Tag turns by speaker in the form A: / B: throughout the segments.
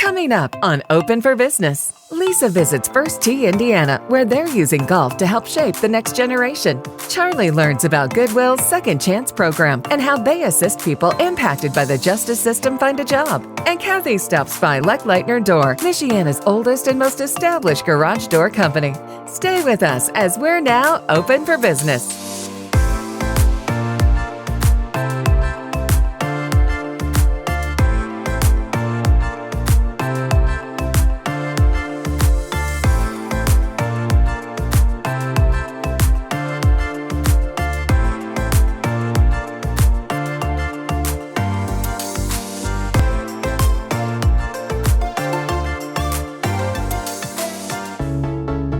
A: Coming up on Open for Business, Lisa visits First Tee Indiana, where they're using golf to help shape the next generation. Charlie learns about Goodwill's Second Chance program and how they assist people impacted by the justice system find a job. And Kathy stops by Lechlitner Door, MIchiana's oldest and most established garage door company. Stay with us as we're now open for business.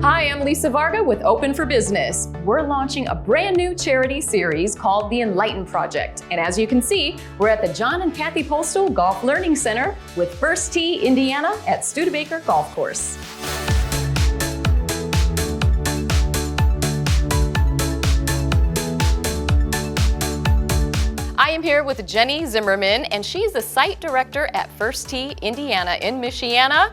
B: Hi, I'm Lisa Varga with Open for Business. We're launching a brand new charity series called the Enlighten Project. And as you can see, we're at the John and Kathy Postal Golf Learning Center with First Tee Indiana at Studebaker Golf Course. I am here with Jenny Zimmerman, and she's the site director at First Tee Indiana in MIchiana.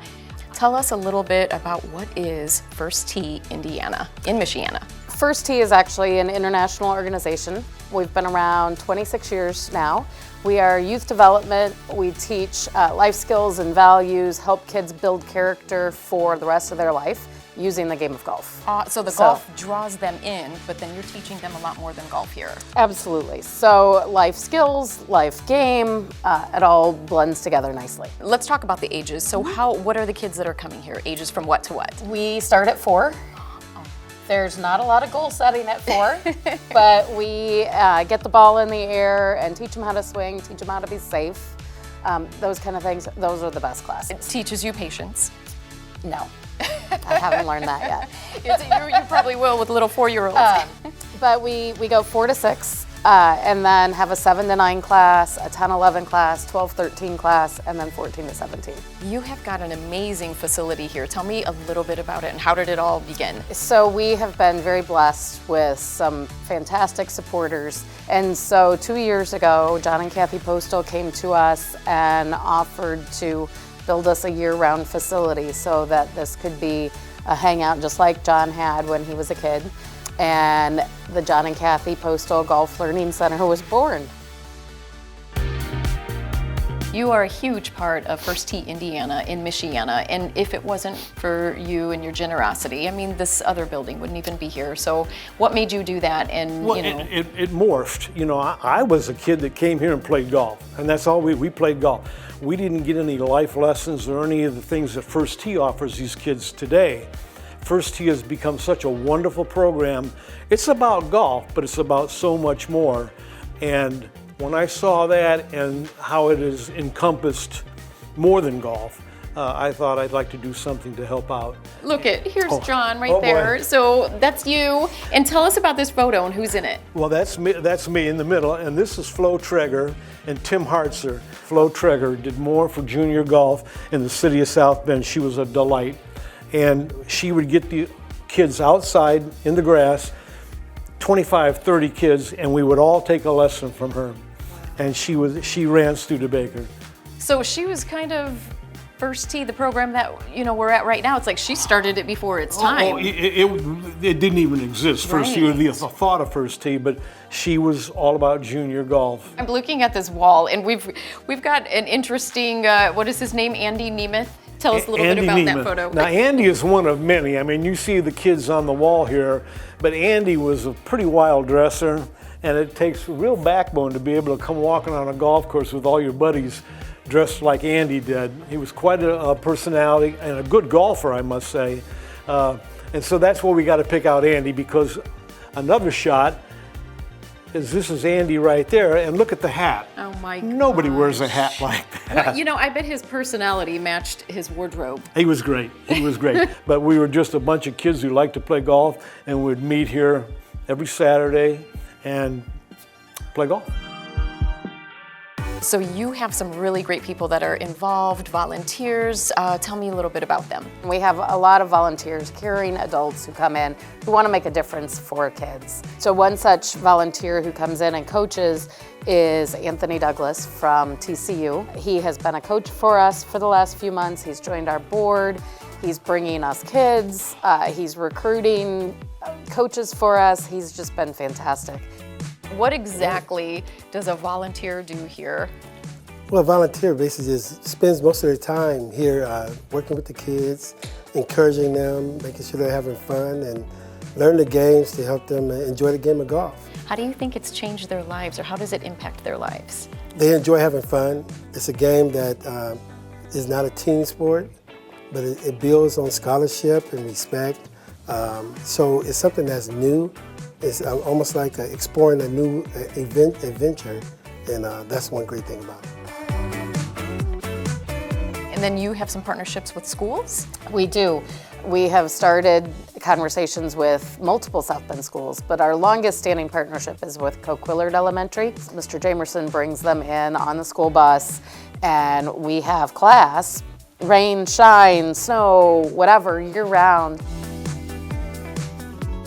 B: Tell us a little bit about what is First Tee Indiana in MIchiana.
C: First Tee is actually an international organization. We've been around 26 years now. We are youth development. We teach life skills and values, help kids build character for the rest of their life using the game of golf.
B: So golf draws them in, but then you're teaching them a lot more than golf here.
C: Absolutely. So life skills, life game, it all blends together nicely.
B: Let's talk about the ages. So what are the kids that are coming here? Ages from what to what?
C: We start at 4. There's not a lot of goal setting at 4, but we get the ball in the air and teach them how to swing, teach them how to be safe, those kind of things. Those are the best classes.
B: It teaches you patience.
C: No. I haven't learned that yet.
B: You probably will with little 4-year-olds.
C: But we go 4 to 6 and then have a 7 to 9 class, a 10-11 class, 12-13 class, and then 14 to 17.
B: You have got an amazing facility here. Tell me a little bit about it and how did it all begin?
C: So we have been very blessed with some fantastic supporters. And so 2 years ago, John and Kathy Postal came to us and offered to build us a year-round facility so that this could be a hangout just like John had when he was a kid. And the John and Kathy Postal Golf Learning Center was born.
B: You are a huge part of First Tee Indiana in MIchiana, and if it wasn't for you and your generosity, I mean, this other building wouldn't even be here. So what made you do that? And
D: well, it morphed. You know, I was a kid that came here and played golf, and that's all we played golf. We didn't get any life lessons or any of the things that First Tee offers these kids today. First Tee has become such a wonderful program. It's about golf, but it's about so much more. And when I saw that and how it has encompassed more than golf, I thought I'd like to do something to help out.
B: Look here's John right there.
D: Boy.
B: So that's you. And tell us about this photo and who's in it.
D: Well, that's me in the middle, and this is Flo Treger and Tim Hartzer. Flo Treger did more for junior golf in the city of South Bend. She was a delight. And she would get the kids outside in the grass, 25, 30 kids, and we would all take a lesson from her. And she ran Studebaker.
B: So she was kind of First Tee, the program that we're at right now. It's like she started it before its time.
D: It didn't even exist. First Tee, the thought of First Tee, but she was all about junior golf.
B: I'm looking at this wall, and we've got an interesting. What is his name? Andy Nemeth. Tell us a little bit about that photo.
D: Now, Andy is one of many. I mean, you see the kids on the wall here, but Andy was a pretty wild dresser, and it takes a real backbone to be able to come walking on a golf course with all your buddies dressed like Andy did. He was quite a personality and a good golfer, I must say. And so that's where we got to pick out Andy, because another shot this is Andy right there, and look at the hat.
B: Oh my God.
D: Nobody wears a hat like that.
B: Well, I bet his personality matched his wardrobe.
D: He was great. He was great. But we were just a bunch of kids who liked to play golf, and we'd meet here every Saturday and play golf.
B: So you have some really great people that are involved, volunteers. Tell me a little bit about them.
C: We have a lot of volunteers, caring adults who come in who want to make a difference for kids. So one such volunteer who comes in and coaches is Anthony Douglas from TCU. He has been a coach for us for the last few months. He's joined our board. He's bringing us kids. He's recruiting coaches for us. He's just been fantastic.
B: What exactly does a volunteer do here?
E: Well, a volunteer basically just spends most of their time here working with the kids, encouraging them, making sure they're having fun, and learn the games to help them enjoy the game of golf.
B: How do you think it's changed their lives, or how does it impact their lives?
E: They enjoy having fun. It's a game that is not a team sport, but it builds on scholarship and respect. So it's something that's new. It's almost like exploring a new adventure, and that's one great thing about it.
B: And then you have some partnerships with schools?
C: We do. We have started conversations with multiple South Bend schools, but our longest standing partnership is with Coquillard Elementary. Mr. Jamerson brings them in on the school bus, and we have class, rain, shine, snow, whatever, year-round.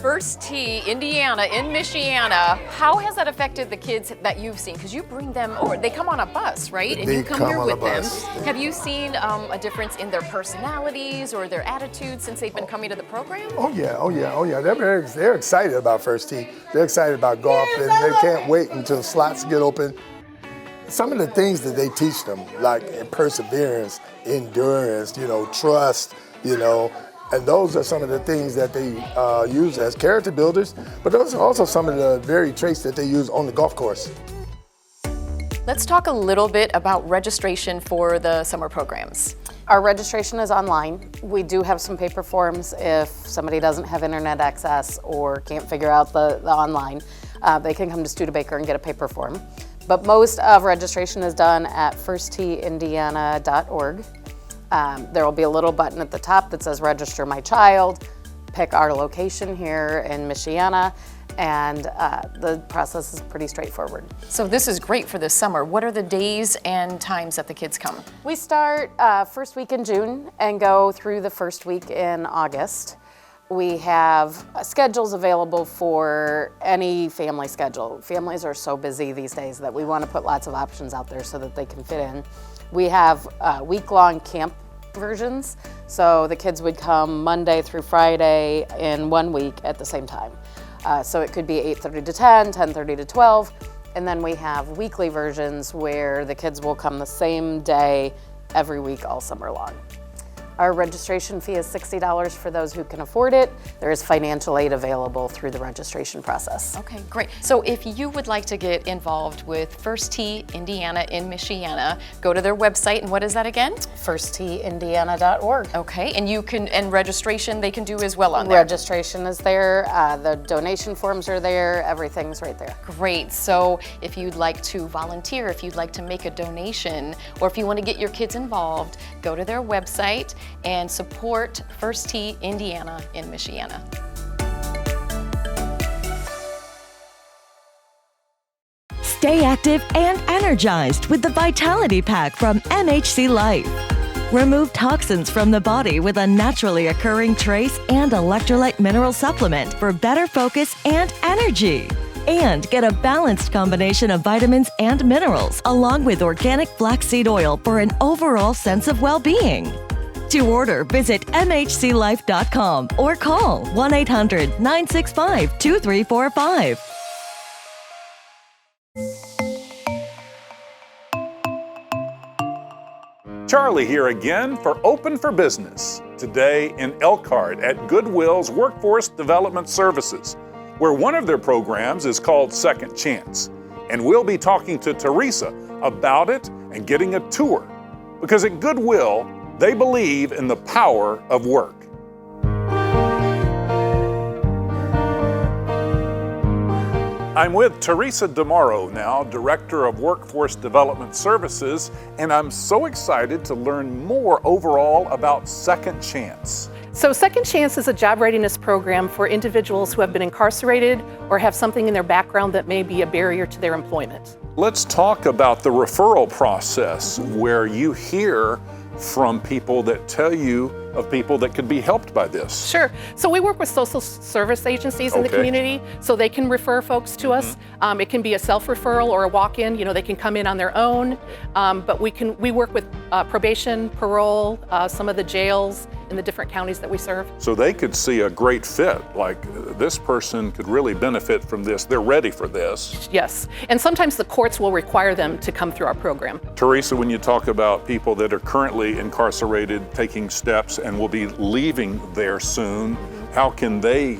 B: First Tee, Indiana, in MIchiana, how has that affected the kids that you've seen? Because you bring them over, they come on a bus, right? And
F: They
B: you come
F: come
B: here
F: on a
B: with them.
F: bus.
B: Have you seen a difference in their personalities or their attitudes since they've been coming to the program?
F: Oh yeah. They're excited about First Tee. They're excited about golf, and they can't wait until slots get open. Some of the things that they teach them, like perseverance, endurance, trust, and those are some of the things that they use as character builders, but those are also some of the very traits that they use on the golf course.
B: Let's talk a little bit about registration for the summer programs.
C: Our registration is online. We do have some paper forms if somebody doesn't have internet access or can't figure out the online. They can come to Studebaker and get a paper form. But most of registration is done at firstteeindiana.org. There will be a little button at the top that says register my child, pick our location here in MIchiana, and the process is pretty straightforward.
B: So this is great for this summer. What are the days and times that the kids come?
C: We start first week in June and go through the first week in August. We have schedules available for any family schedule. Families are so busy these days that we want to put lots of options out there so that they can fit in. We have week-long camp versions, so the kids would come Monday through Friday in 1 week at the same time. So it could be 8:30 to 10, 10:30 to 12, and then we have weekly versions where the kids will come the same day every week all summer long. Our registration fee is $60 for those who can afford it. There is financial aid available through the registration process.
B: Okay, great. So if you would like to get involved with First Tee Indiana in MIchiana, go to their website, and what is that again?
C: firstteeindiana.org.
B: Okay, and registration they can do as well on there.
C: Registration is there, the donation forms are there, everything's right there.
B: Great. So if you'd like to volunteer, if you'd like to make a donation, or if you want to get your kids involved, go to their website and support First Tee Indiana in MIchiana.
G: Stay active and energized with the Vitality Pack from MHC Life. Remove toxins from the body with a naturally occurring trace and electrolyte mineral supplement for better focus and energy. And get a balanced combination of vitamins and minerals along with organic flaxseed oil for an overall sense of well-being. To order, visit MHCLife.com or call 1-800-965-2345.
H: Charlie here again for Open for Business. Today in Elkhart at Goodwill's Workforce Development Services, where one of their programs is called Second Chance. And we'll be talking to Teresa about it and getting a tour. Because at Goodwill, they believe in the power of work. I'm with Teresa DeMauro now, Director of Workforce Development Services, and I'm so excited to learn more overall about Second Chance.
I: So Second Chance is a job readiness program for individuals who have been incarcerated or have something in their background that may be a barrier to their employment.
H: Let's talk about the referral process where you hear from people that tell you of people that could be helped by this.
I: Sure. So we work with social service agencies in the community, so they can refer folks to us. It can be a self-referral or a walk-in. You know, they can come in on their own. But we work with probation, parole, some of the jails in the different counties that we serve.
H: So they could see a great fit, like this person could really benefit from this. They're ready for this.
I: Yes. And sometimes the courts will require them to come through our program.
H: Teresa, when you talk about people that are currently incarcerated, taking steps and will be leaving there soon, how can they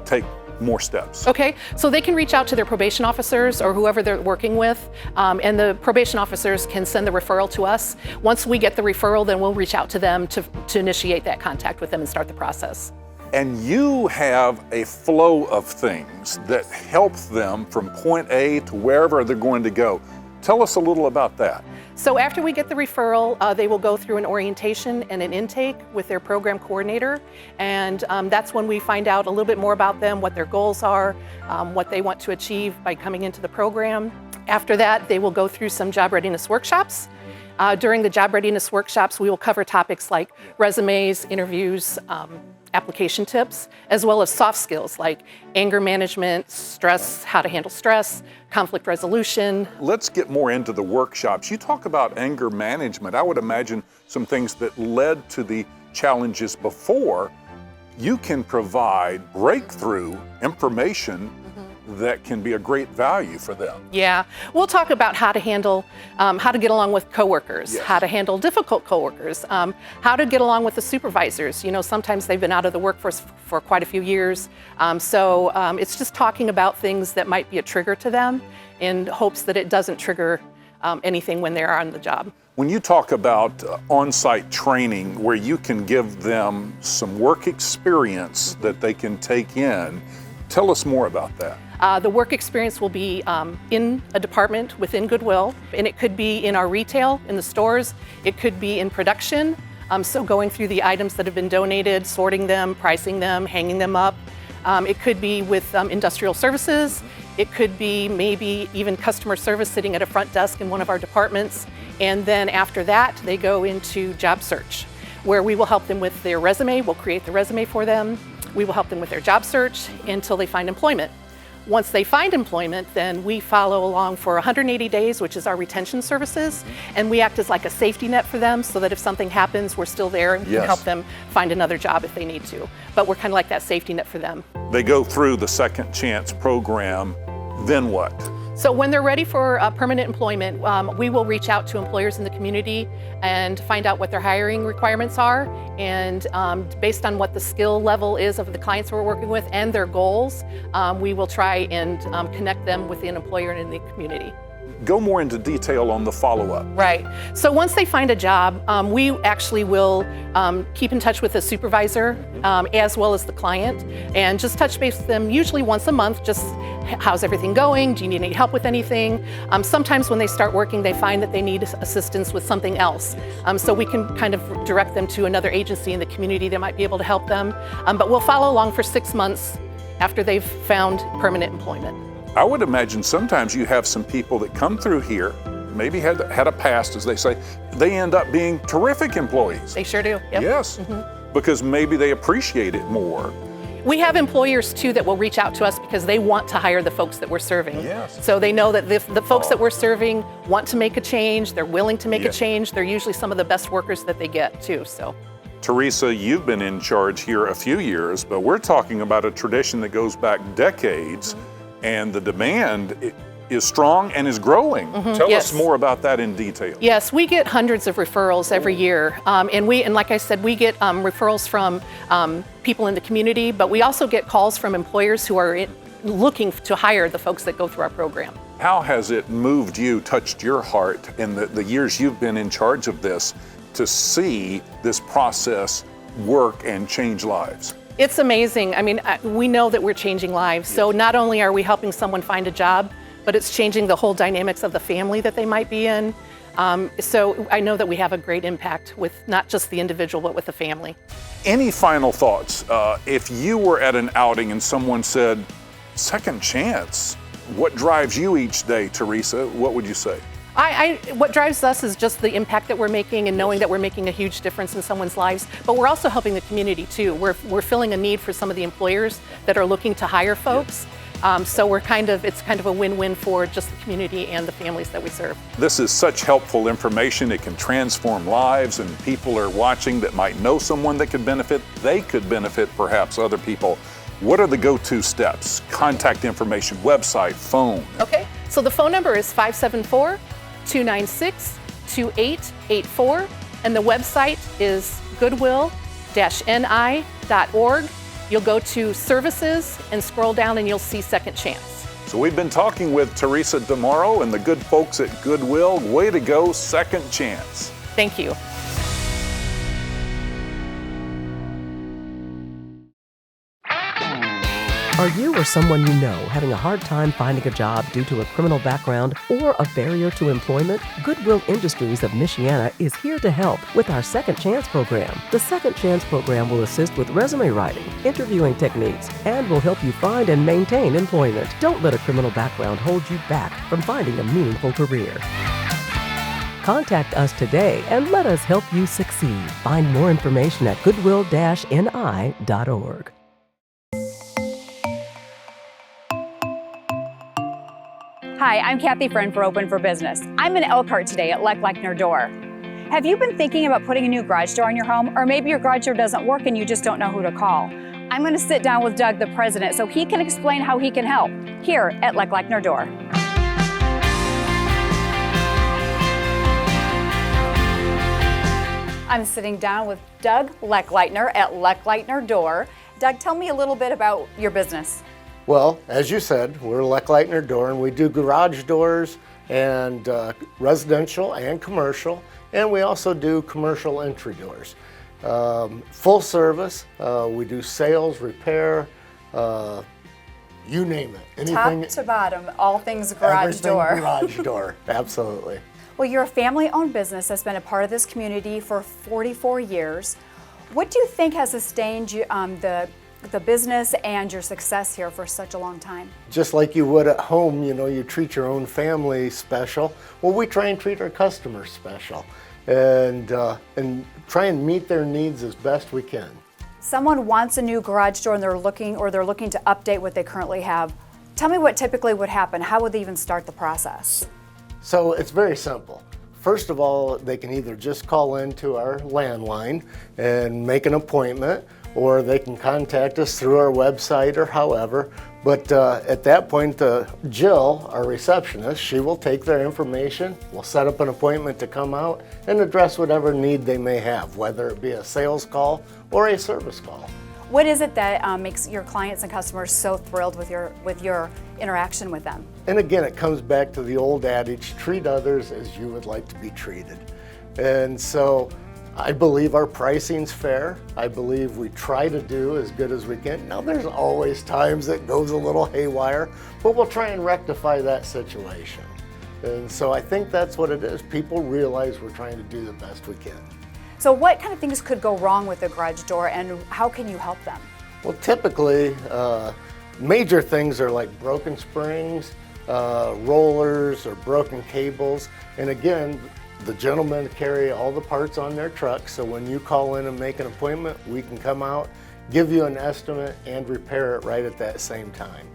H: take more steps?
I: Okay, so they can reach out to their probation officers or whoever they're working with, and the probation officers can send the referral to us. Once we get the referral, then we'll reach out to them to initiate that contact with them and start the process.
H: And you have a flow of things that help them from point A to wherever they're going to go. Tell us a little about that.
I: So after we get the referral, they will go through an orientation and an intake with their program coordinator, and that's when we find out a little bit more about them, what their goals are, what they want to achieve by coming into the program. After that, they will go through some job readiness workshops. During the job readiness workshops, we will cover topics like resumes, interviews, application tips, as well as soft skills like anger management, stress, how to handle stress, conflict resolution.
H: Let's get more into the workshops. You talk about anger management. I would imagine some things that led to the challenges before. You can provide breakthrough information that can be a great value for them.
I: Yeah, we'll talk about how to handle, how to get along with coworkers, how to handle difficult coworkers, how to get along with the supervisors. You know, sometimes they've been out of the workforce for quite a few years. So it's just talking about things that might be a trigger to them in hopes that it doesn't trigger anything when they're on the job.
H: When you talk about on-site training where you can give them some work experience that they can take in, tell us more about that.
I: The work experience will be in a department within Goodwill, and it could be in our retail, in the stores. It could be in production, so going through the items that have been donated, sorting them, pricing them, hanging them up. It could be with industrial services. It could be maybe even customer service sitting at a front desk in one of our departments. And then after that, they go into job search, where we will help them with their resume. We'll create the resume for them. We will help them with their job search until they find employment. Once they find employment, then we follow along for 180 days, which is our retention services, and we act as like a safety net for them so that if something happens, we're still there and can help them find another job if they need to. But we're kind of like that safety net for them.
H: They go through the Second Chance program, then what?
I: So when they're ready for permanent employment, we will reach out to employers in the community and find out what their hiring requirements are. And based on what the skill level is of the clients we're working with and their goals, we will try and connect them with an employer in the community.
H: Go more into detail on the follow-up.
I: Right. So once they find a job, we actually will keep in touch with the supervisor as well as the client and just touch base with them usually once a month, just how's everything going? Do you need any help with anything? Sometimes when they start working, they find that they need assistance with something else. So we can kind of direct them to another agency in the community that might be able to help them. But we'll follow along for 6 months after they've found permanent employment.
H: I would imagine sometimes you have some people that come through here, maybe had a past, as they say, they end up being terrific employees.
I: They sure do. Yep.
H: Yes, because maybe they appreciate it more.
I: We have employers too that will reach out to us because they want to hire the folks that we're serving.
H: Yes.
I: So they know that the folks that we're serving want to make a change, they're willing to make a change, they're usually some of the best workers that they get too. So.
H: Teresa, you've been in charge here a few years, but we're talking about a tradition that goes back decades. And the demand is strong and is growing. Tell us more about that in detail.
I: Yes, we get hundreds of referrals every year. And like I said, we get referrals from people in the community, but we also get calls from employers who are looking to hire the folks that go through our program.
H: How has it moved you, touched your heart in the years you've been in charge of this to see this process work and change lives?
I: It's amazing. I mean, we know that we're changing lives. So not only are we helping someone find a job, but it's changing the whole dynamics of the family that they might be in. So I know that we have a great impact with not just the individual, but with the family.
H: Any final thoughts? If you were at an outing and someone said, Second Chance, what drives you each day, Teresa? What would you say?
I: What drives us is just the impact that we're making and knowing that we're making a huge difference in someone's lives, but we're also helping the community too. We're filling a need for some of the employers that are looking to hire folks. So it's kind of a win-win for just the community and the families that we serve.
H: This is such helpful information. It can transform lives, and people are watching that might know someone that could benefit. They could benefit perhaps other people. What are the go-to steps? Contact information, website, phone.
I: Okay, so the phone number is 574-296-2884, and the website is goodwill-ni.org. You'll go to services and scroll down and you'll see Second Chance.
H: So we've been talking with Teresa DeMauro and the good folks at Goodwill. Way to go, Second Chance.
I: Thank you.
J: Are you or someone you know having a hard time finding a job due to a criminal background or a barrier to employment? Goodwill Industries of MIchiana is here to help with our Second Chance program. The Second Chance program will assist with resume writing, interviewing techniques, and will help you find and maintain employment. Don't let a criminal background hold you back from finding a meaningful career. Contact us today and let us help you succeed. Find more information at goodwill-ni.org.
K: Hi, I'm Kathy Friend for Open for Business. I'm in Elkhart today at Lechlitner Door. Have you been thinking about putting a new garage door in your home? Or maybe your garage door doesn't work and you just don't know who to call? I'm going to sit down with Doug, the president, so he can explain how he can help here at Lechlitner Door. I'm sitting down with Doug Lechlitner at Lechlitner Door. Doug, tell me a little bit about your business.
L: Well, as you said, we're Lechlitner Door, and we do garage doors and residential and commercial, and we also do commercial entry doors. Full service, we do sales, repair, you name it.
K: Anything, top to bottom, all things garage door.
L: Garage door, absolutely.
K: Well, you're a family-owned business that's been a part of this community for 44 years. What do you think has sustained you, the business and your success here for such a long time?
L: Just like you would at home, you know, you treat your own family special. Well, we try and treat our customers special and try and meet their needs as best we can.
K: Someone wants a new garage door and they're looking to update what they currently have. Tell me what typically would happen. How would they even start the process?
L: So it's very simple. First of all, they can either just call into our landline and make an appointment, or they can contact us through our website or however. But at that point, Jill, our receptionist, she will take their information, we'll set up an appointment to come out and address whatever need they may have, whether it be a sales call or a service call.
K: What is it that makes your clients and customers so thrilled with your interaction with them?
L: And again, it comes back to the old adage, treat others as you would like to be treated. And so I believe our pricing's fair. I believe we try to do as good as we can. Now, there's always times it goes a little haywire, but we'll try and rectify that situation. And so I think that's what it is. People realize we're trying to do the best we can.
K: So what kind of things could go wrong with the garage door and how can you help them?
L: Well, typically, major things are like broken springs, rollers, or broken cables. And again, the gentlemen carry all the parts on their truck, so when you call in and make an appointment, we can come out, give you an estimate, and repair it right at that same time.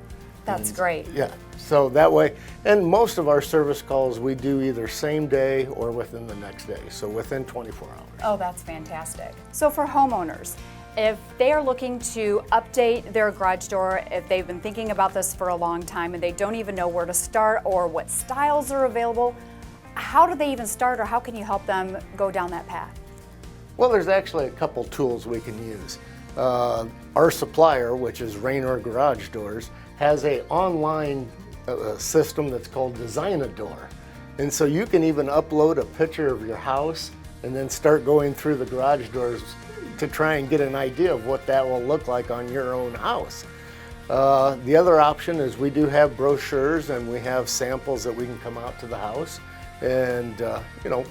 K: That's great.
L: Yeah, so that way, and most of our service calls we do either same day or within the next day, so within 24 hours.
K: Oh, that's fantastic. So for homeowners, if they are looking to update their garage door, if they've been thinking about this for a long time and they don't even know where to start or what styles are available, how do they even start, or how can you help them go down that path?
L: Well, there's actually a couple tools we can use. Our supplier, which is Raynor Garage Doors, has an online system that's called Design a Door. And so you can even upload a picture of your house and then start going through the garage doors to try and get an idea of what that will look like on your own house. The other option is we do have brochures and we have samples that we can come out to the house and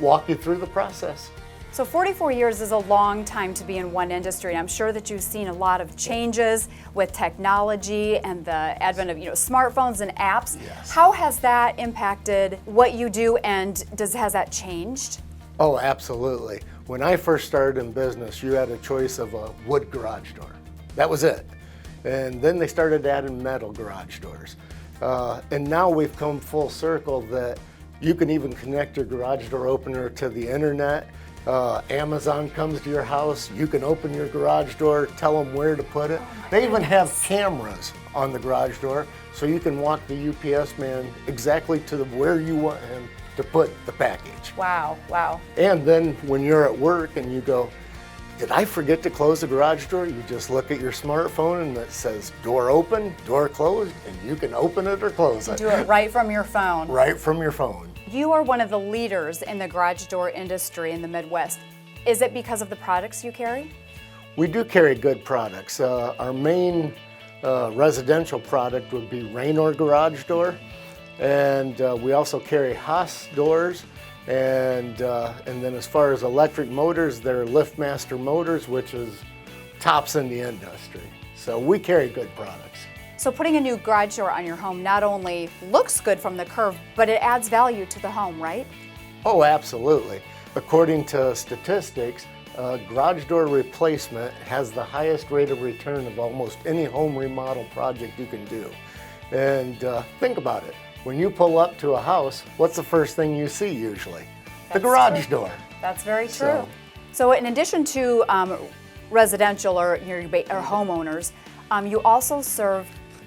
L: walk you through the process.
K: So 44 years is a long time to be in one industry. I'm sure that you've seen a lot of changes with technology and the advent of smartphones and apps.
F: Yes.
K: How has that impacted what you do, and has that changed?
L: Oh, absolutely. When I first started in business, you had a choice of a wood garage door. That was it. And then they started adding metal garage doors. And now we've come full circle that you can even connect your garage door opener to the internet. Amazon comes to your house, you can open your garage door, tell them where to put it. They even have cameras on the garage door, so you can walk the UPS man exactly to where you want him to put the package.
K: Wow, wow.
L: And then when you're at work and you go, did I forget to close the garage door? You just look at your smartphone and it says door open, door closed, and you can open it or close it.
K: Do it right from your phone.
L: Right from your phone.
K: You are one of the leaders in the garage door industry in the Midwest. Is it because of the products you carry?
L: We do carry good products. Our main residential product would be Raynor Garage Door, and we also carry Haas doors, and then as far as electric motors, they're LiftMaster motors, which is tops in the industry. So we carry good products.
K: So putting a new garage door on your home not only looks good from the curve, but it adds value to the home, right?
L: Oh, absolutely. According to statistics, garage door replacement has the highest rate of return of almost any home remodel project you can do. And think about it. When you pull up to a house, what's the first thing you see usually? The garage door.
K: That's very true. So in addition to residential or homeowners, you also serve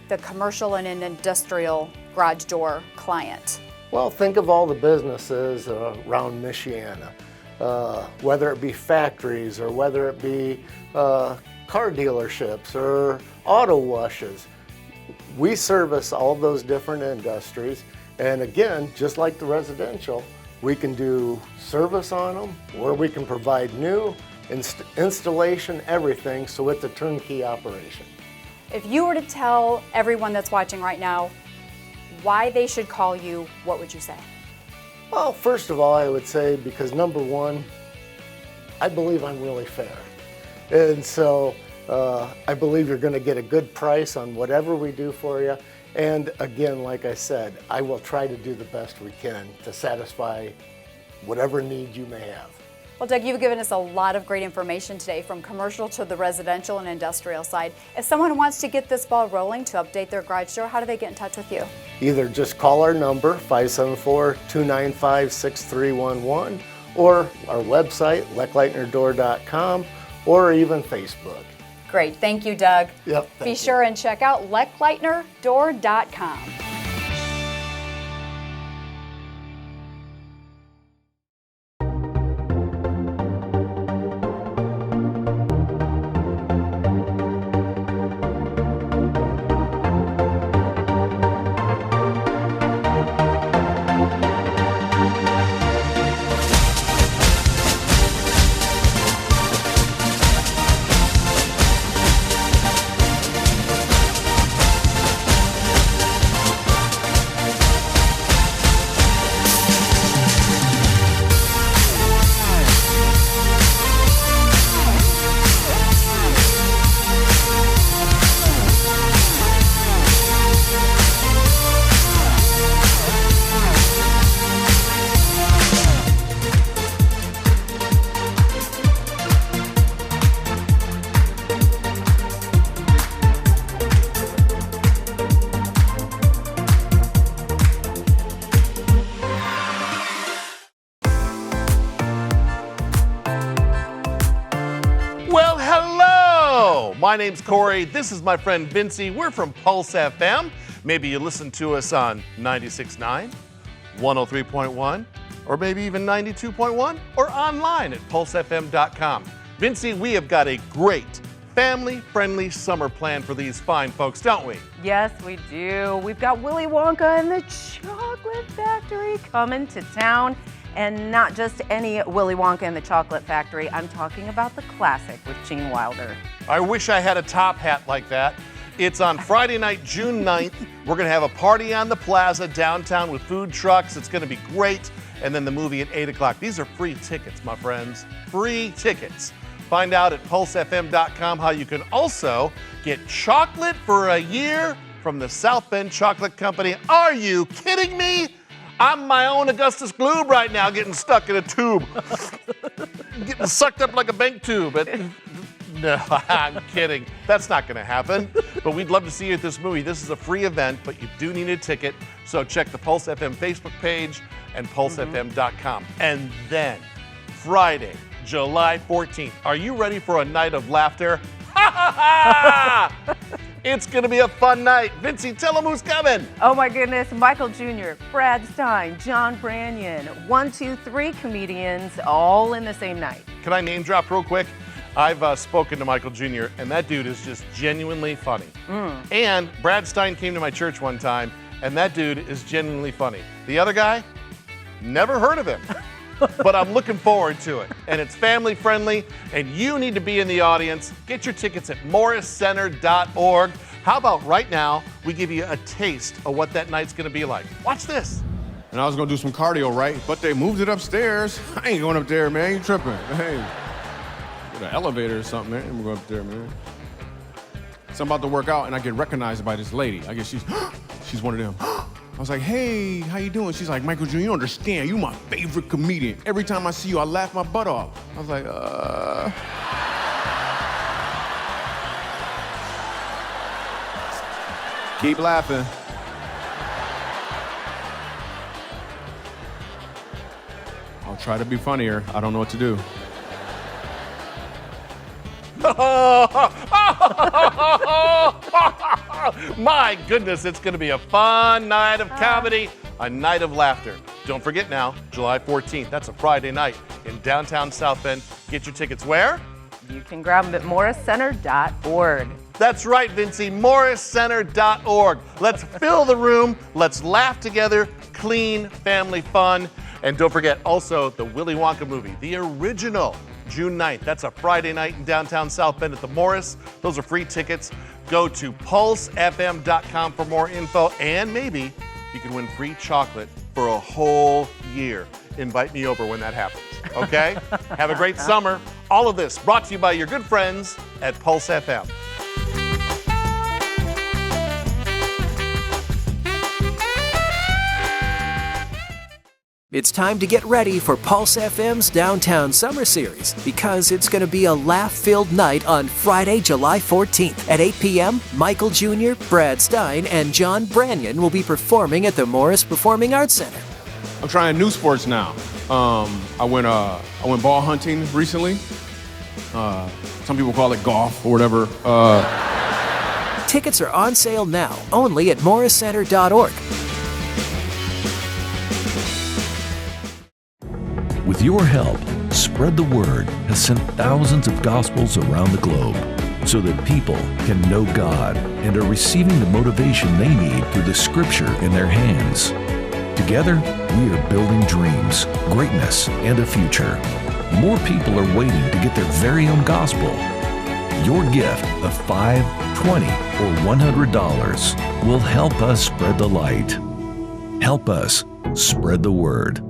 K: the commercial and industrial garage door client.
L: Well, think of all the businesses around MIchiana, whether it be factories or whether it be car dealerships or auto washes. We service all those different industries, and again, just like the residential, we can do service on them, or we can provide new installation, everything, so it's a turnkey operation.
K: If you were to tell everyone that's watching right now why they should call you, what would you say?
L: Well, first of all, I would say because number one, I believe I'm really fair. And so I believe you're going to get a good price on whatever we do for you. And again, like I said, I will try to do the best we can to satisfy whatever need you may have.
K: Well, Doug, you've given us a lot of great information today, from commercial to the residential and industrial side. If someone wants to get this ball rolling to update their garage door, how do they get in touch with you?
L: Either just call our number, 574-295-6311, or our website, lechlitnerdoor.com, or even Facebook.
K: Great. Thank you, Doug.
L: Yep.
K: Be sure and check out lechlitnerdoor.com.
M: My name's Corey. This is my friend Vincie. We're from PulseFM. Maybe you listen to us on 96.9, 103.1, or maybe even 92.1, or online at pulsefm.com. Vincie, we have got a great family-friendly summer plan for these fine folks, don't we?
N: Yes, we do. We've got Willy Wonka and the Chocolate Factory coming to town. And not just any Willy Wonka and the Chocolate Factory. I'm talking about the classic with Gene Wilder.
M: I wish I had a top hat like that. It's on Friday night, June 9th. We're going to have a party on the plaza downtown with food trucks. It's going to be great. and then the movie at 8 o'clock. These are free tickets, my friends. Free tickets. Find out at PulseFM.com how you can also get chocolate for a year from the South Bend Chocolate Company. Are you kidding me? I'm my own Augustus Gloop right now, getting stuck in a tube. Getting sucked up like a bank tube. No, I'm kidding. That's not going to happen. But we'd love to see you at this movie. This is a free event, but you do need a ticket. So check the Pulse FM Facebook page and PulseFM.com. And then Friday, July 14th. Are you ready for a night of laughter? Ha ha ha! It's going to be a fun night. Vincey, tell them who's coming.
N: Oh my goodness, Michael Jr., Brad Stein, John Branyan, 1, 2, 3 comedians all in the same night.
M: Can I name drop real quick? I've spoken to Michael Jr., and that dude is just genuinely funny. And Brad Stein came to my church one time, and that dude is genuinely funny. The other guy, never heard of him. But I'm looking forward to it. And it's family friendly, and you need to be in the audience. Get your tickets at morriscenter.org. How about right now, we give you a taste of what that night's gonna be like. Watch this.
O: And I was gonna do some cardio, right? But they moved it upstairs. I ain't going up there, man. You tripping. Hey, get an elevator or something, man. I'm going up there, man. So I'm about to work out, and I get recognized by this lady. I guess she's one of them. I was like, hey, how you doing? She's like, Michael Jr., you don't understand. You my favorite comedian. Every time I see you, I laugh my butt off. I was like, Keep laughing. I'll try to be funnier. I don't know what to do.
M: My goodness, it's going to be a fun night of comedy, a night of laughter. Don't forget now, July 14th. That's a Friday night in downtown South Bend. Get your tickets where?
N: You can grab them at morriscenter.org.
M: That's right, Vincey, morriscenter.org. Let's fill the room. Let's laugh together. Clean family fun. And don't forget also the Willy Wonka movie, the original, June 9th. That's a Friday night in downtown South Bend at the Morris. Those are free tickets. Go to PulseFM.com for more info, and maybe you can win free chocolate for a whole year. Invite me over when that happens, okay? Have a great summer. All of this brought to you by your good friends at Pulse FM.
P: It's time to get ready for Pulse FM's Downtown Summer Series because it's going to be a laugh-filled night on Friday, July 14th. At 8 p.m., Michael Jr., Brad Stein, and John Branyan will be performing at the Morris Performing Arts Center.
O: I'm trying new sports now. I went ball hunting recently. Some people call it golf or whatever.
P: Tickets are on sale now, only at morriscenter.org.
Q: With your help, Spread the Word has sent thousands of gospels around the globe so that people can know God and are receiving the motivation they need through the Scripture in their hands. Together, we are building dreams, greatness, and a future. More people are waiting to get their very own gospel. Your gift of $5, $20, or $100 will help us spread the light. Help us spread the word.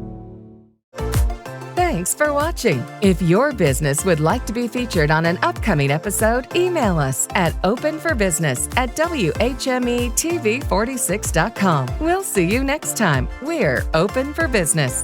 A: Thanks for watching. If your business would like to be featured on an upcoming episode, email us at openforbusiness@WHME-TV46.com. We'll see you next time. We're Open for Business.